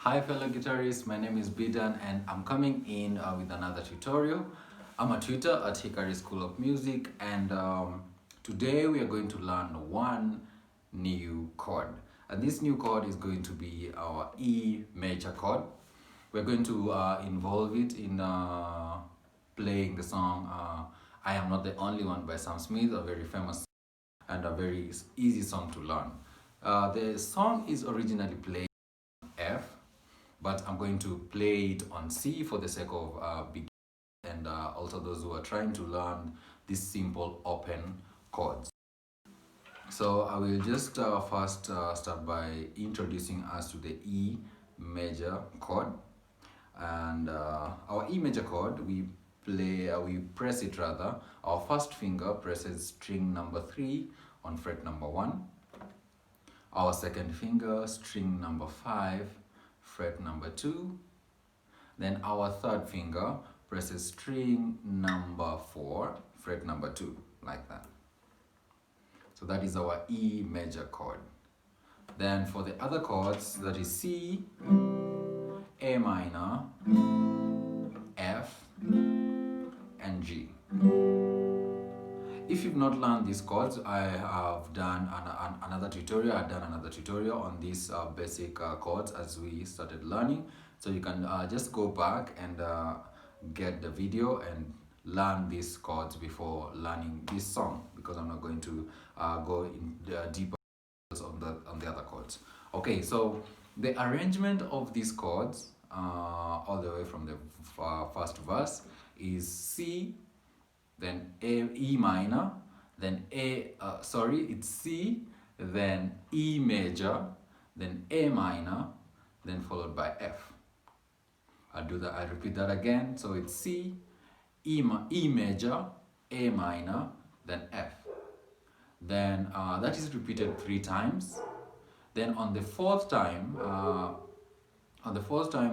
Hi fellow guitarists, my name is Bidan and I'm coming in with another tutorial. I'm a tutor at HIKARI School of Music and today we are going to learn one new chord. And this new chord is going to be our E major chord. We're going to involve it in playing the song I Am Not the Only One by Sam Smith, a very famous and a very easy song to learn. The song is originally played on F, but I'm going to play it on C for the sake of beginners and also those who are trying to learn these simple open chords. So I will just first start by introducing us to the E major chord. And our E major chord, we press it rather. Our first finger presses string number 3 on fret number 1. Our second finger, string number 5, fret number 2. Then our third finger presses string number 4, fret number 2, like that. So that is our E major chord. Then for the other chords, that is C, A minor, F, and G. If you've not learned these chords, I have done another tutorial. I've done another tutorial on these basic chords as we started learning. So you can just go back and get the video and learn these chords before learning this song, because I'm not going to go in deeper on the other chords. Okay, so the arrangement of these chords all the way from the first verse is C, then E minor, then it's C, then E major, then A minor, then followed by F. I'll repeat that again. So it's C, E major, A minor, then F. Then that is repeated 3 times. Then on the fourth time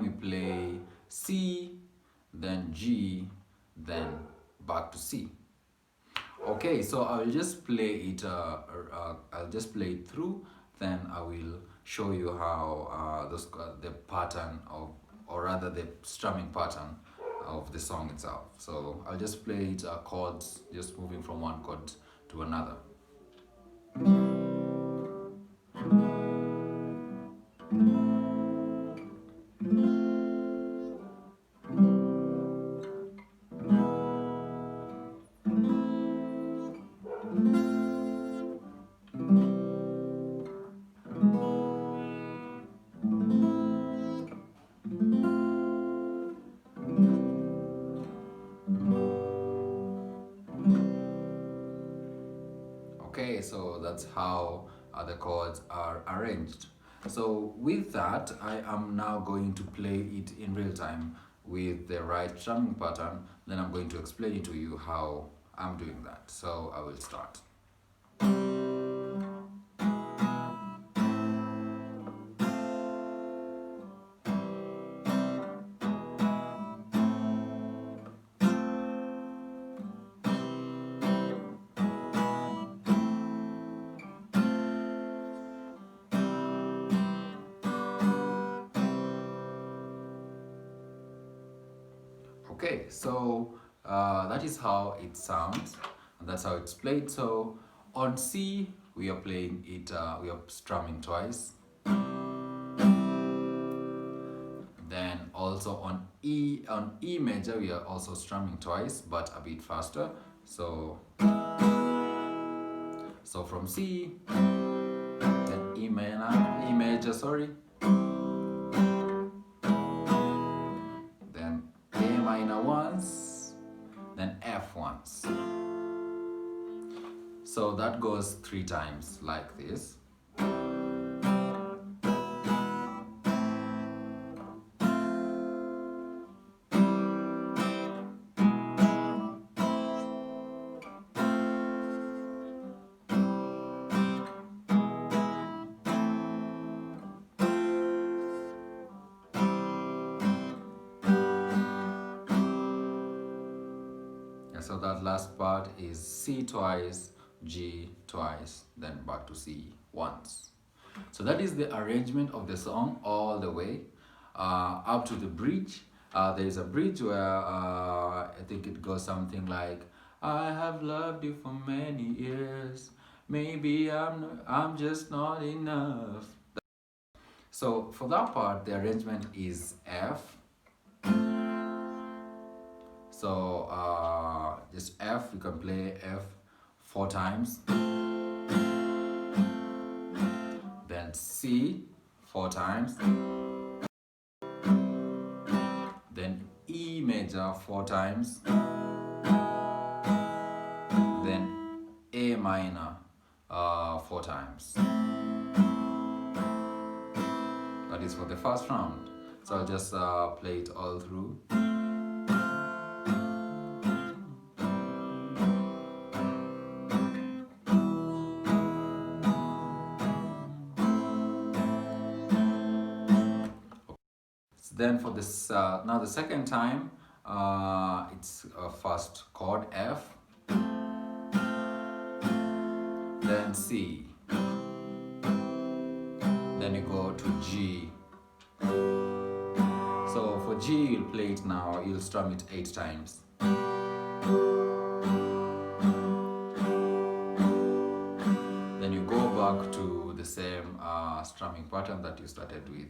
we play C, then G, then back to C. Okay, so I'll just play it. I'll just play it through. Then I will show you how the pattern of, or rather the strumming pattern of the song itself. So I'll just play it chords, just moving from one chord to another. Okay, so that's how the chords are arranged. So with that, I am now going to play it in real time with the right strumming pattern. Then I'm going to explain to you how I'm doing that. So I will start. Okay, so that is how it sounds, and that's how it's played. So on C, we are playing it, we are strumming twice. Then also on E major, we are also strumming twice, but a bit faster. So from C, then E major, sorry. Once, then F once. So that goes 3 times like this. So that last part is C twice, G twice, then back to C once. So that is the arrangement of the song all the way. up to the bridge. There is a bridge where I think it goes something like, I have loved you for many years. Maybe I'm just not enough. So for that part, the arrangement is F. So just F, you can play F 4 times. Then C 4 times. Then E major 4 times. Then A minor 4 times. That is for the first round. So I'll just play it all through. Then for this, now the second time, it's first chord F, then C, then you go to G. So for G, you'll play it now, you'll strum it 8 times. Then you go back to the same strumming pattern that you started with.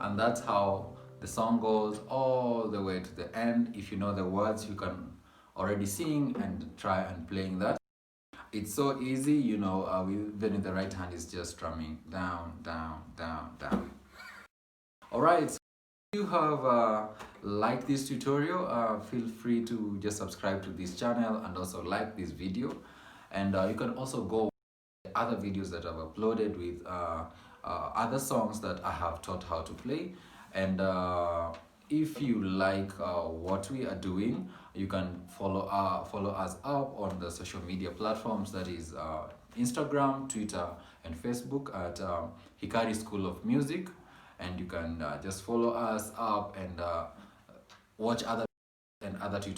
And that's how the song goes all the way to the end. If you know the words, you can already sing and try and playing that. It's so easy, you know, even in the right hand is just strumming down, down, down, down. Alright, so if you have liked this tutorial, feel free to just subscribe to this channel and also like this video. And you can also go watch the other videos that I've uploaded with other songs that I have taught how to play. And if you like what we are doing, you can follow us up on the social media platforms, that is Instagram, Twitter and Facebook at Hikari School of Music. And you can just follow us up and watch other tutorials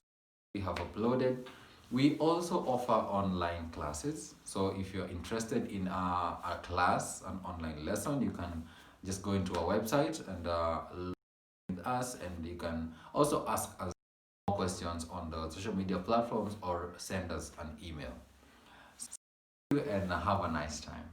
we have uploaded. We also offer online classes, so if you're interested in a class, an online lesson, you can just go into our website and learn with us, and you can also ask us more questions on the social media platforms or send us an email. See you and have a nice time.